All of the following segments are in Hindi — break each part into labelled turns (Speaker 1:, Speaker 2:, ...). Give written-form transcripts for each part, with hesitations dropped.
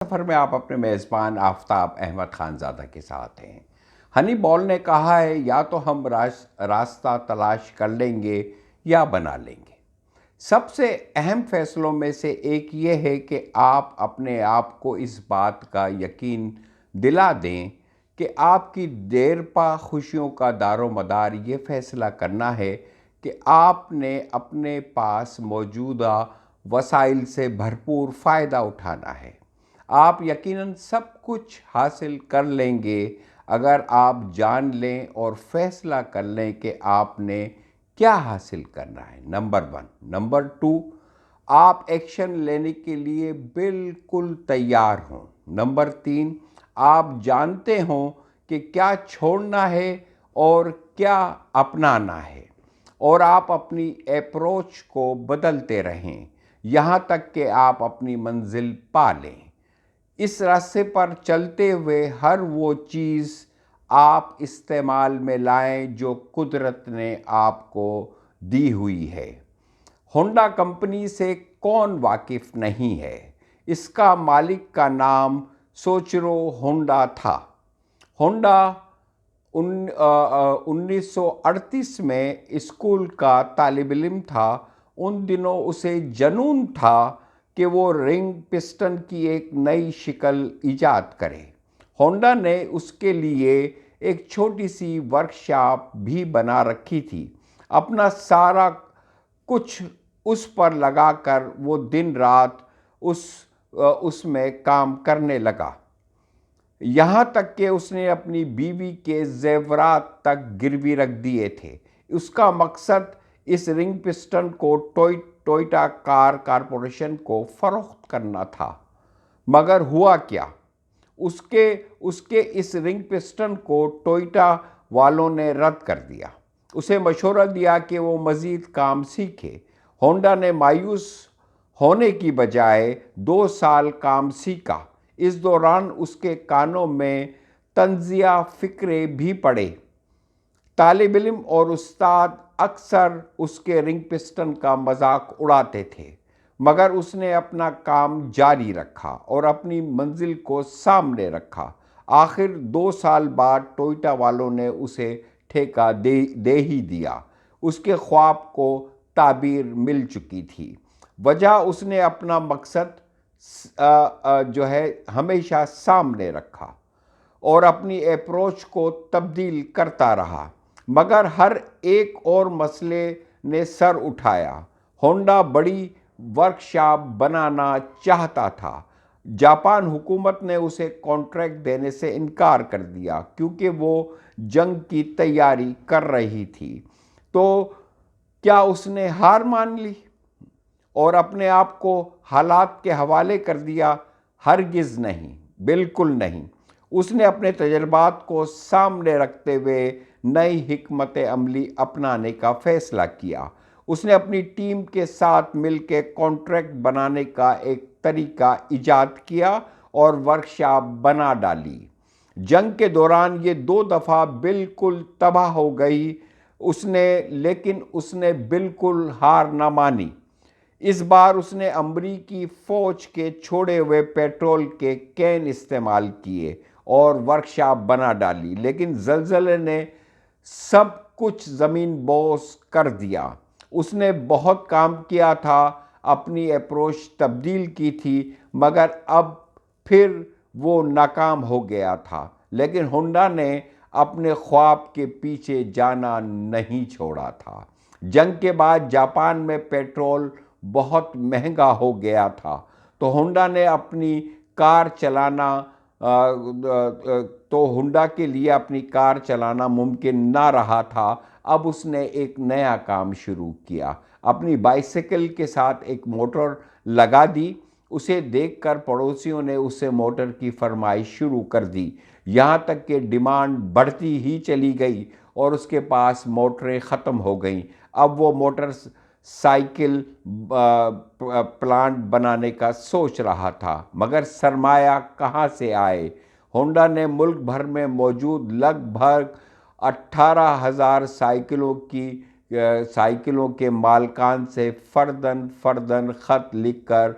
Speaker 1: सफ़र में आप अपने मेज़बान आफ़ताब अहमद ख़ानज़ादा के साथ हैं। हनी बॉल ने कहा है, या तो हम रास्ता तलाश कर लेंगे या बना लेंगे। सबसे अहम फ़ैसलों में से एक ये है कि आप अपने आप को इस बात का यकीन दिला दें कि आपकी देरपा खुशियों का दारोमदार ये फ़ैसला करना है कि आपने अपने पास मौजूदा वसाइल से भरपूर फ़ायदा उठाना है। आप यकीनन सब कुछ हासिल कर लेंगे अगर आप जान लें और फैसला कर लें कि आपने क्या हासिल करना है। नंबर 1। नंबर 2, आप एक्शन लेने के लिए बिल्कुल तैयार हों। नंबर 3, आप जानते हों कि क्या छोड़ना है और क्या अपनाना है, और आप अपनी अप्रोच को बदलते रहें यहाँ तक कि आप अपनी मंजिल पा लें। इस रास्ते पर चलते हुए हर वो चीज़ आप इस्तेमाल में लाएं जो कुदरत ने आपको दी हुई है। होंडा कंपनी से कौन वाकिफ़ नहीं है? इसका मालिक का नाम सोचिरो होंडा था। होंडा 1938 में स्कूल का तालिब इल्म था। उन दिनों उसे जनून था कि वो रिंग पिस्टन की एक नई शिकल ईजाद करे। होंडा ने उसके लिए एक छोटी सी वर्कशॉप भी बना रखी थी। अपना सारा कुछ उस पर लगाकर वो दिन रात उसमें काम करने लगा, यहाँ तक कि उसने अपनी बीवी के जेवरात तक गिरवी रख दिए थे। उसका मकसद इस रिंग पिस्टन को टोयोटा कार कारपोरेशन को फरोख्त करना था। मगर हुआ क्या? उसके उसके इस रिंग पिस्टन को टोयोटा वालों ने रद्द कर दिया। उसे मशवरा दिया कि वो मज़ीद काम सीखे। होंडा ने मायूस होने की बजाय 2 साल काम सीखा। इस दौरान उसके कानों में तंज़िया फ़िक्रे भी पड़े। तालिब इल्म और उस्ताद अक्सर उसके रिंग पिस्टन का मजाक उड़ाते थे, मगर उसने अपना काम जारी रखा और अपनी मंजिल को सामने रखा। आखिर 2 साल बाद टोयोटा वालों ने उसे ठेका दे ही दिया। उसके ख्वाब को ताबीर मिल चुकी थी। वजह उसने अपना मकसद जो है हमेशा सामने रखा और अपनी अप्रोच को तब्दील करता रहा। मगर हर एक और मसले ने सर उठाया। होंडा बड़ी वर्कशॉप बनाना चाहता था। जापान हुकूमत ने उसे कॉन्ट्रैक्ट देने से इनकार कर दिया क्योंकि वो जंग की तैयारी कर रही थी। तो क्या उसने हार मान ली और अपने आप को हालात के हवाले कर दिया? हरगिज़ नहीं, बिल्कुल नहीं। उसने अपने तजर्बात को सामने रखते हुए नई हिकमत अमली अपनाने का फ़ैसला किया। उसने अपनी टीम के साथ मिलकर कॉन्ट्रैक्ट बनाने का एक तरीका ईजाद किया और वर्कशॉप बना डाली। जंग के दौरान ये 2 दफ़ा बिल्कुल तबाह हो गई लेकिन उसने बिल्कुल हार न मानी। इस बार उसने अमरीकी फ़ौज के छोड़े हुए पेट्रोल के कैन इस्तेमाल किए और वर्कशॉप बना डाली, लेकिन ज़लज़ले ने सब कुछ ज़मीन बोस कर दिया। उसने बहुत काम किया था, अपनी अप्रोच तब्दील की थी, मगर अब फिर वो नाकाम हो गया था। लेकिन होंडा ने अपने ख्वाब के पीछे जाना नहीं छोड़ा था। जंग के बाद जापान में पेट्रोल बहुत महंगा हो गया था, तो होंडा ने अपनी कार चलाना तो होंडा के लिए अपनी कार चलाना मुमकिन ना रहा था। अब उसने एक नया काम शुरू किया। अपनी बाइसिकल के साथ एक मोटर लगा दी। उसे देखकर पड़ोसियों ने उसे मोटर की फरमाइश शुरू कर दी। यहाँ तक कि डिमांड बढ़ती ही चली गई और उसके पास मोटरें ख़त्म हो गईं। अब वो मोटर साइकिल प्लांट बनाने का सोच रहा था, मगर सरमाया कहाँ से आए? होंडा ने मुल्क भर में मौजूद लगभग 18,000 साइकिलों के मालकान से फ़र्दन ख़त लिखकर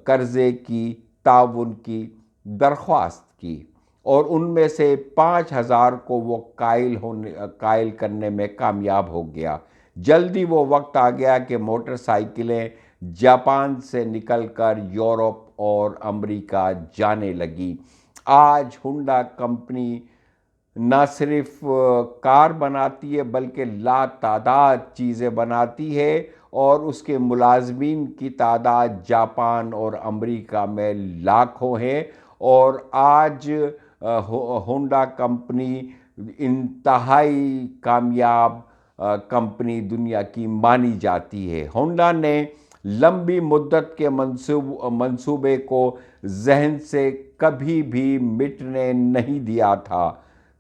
Speaker 1: कर्ज़े की ताउन की दरख्वास्त की और उनमें से 5,000 को वो कायल करने में कामयाब हो गया। जल्दी वो वक्त आ गया कि मोटरसाइकिलें जापान से निकलकर यूरोप और अमेरिका जाने लगी। आज होंडा कंपनी ना सिर्फ कार बनाती है बल्कि लातादाद चीज़ें बनाती है और उसके मुलाजमीन की तादाद जापान और अमेरिका में लाखों है। और आज होंडा कंपनी इंतहाई कामयाब कंपनी दुनिया की मानी जाती है। होंडा ने लंबी मुद्दत के मंसूबे को जहन से कभी भी मिटने नहीं दिया था।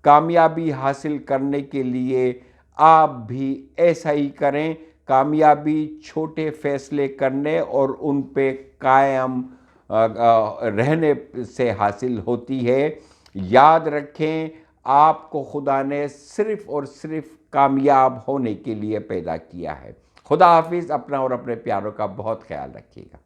Speaker 1: कामयाबी हासिल करने के लिए आप भी ऐसा ही करें। कामयाबी छोटे फैसले करने और उन पे कायम रहने से हासिल होती है। याद रखें, आपको खुदा ने सिर्फ़ और सिर्फ कामयाब होने के लिए पैदा किया है। खुदा हाफिज़। अपना और अपने प्यारों का बहुत ख्याल रखिएगा।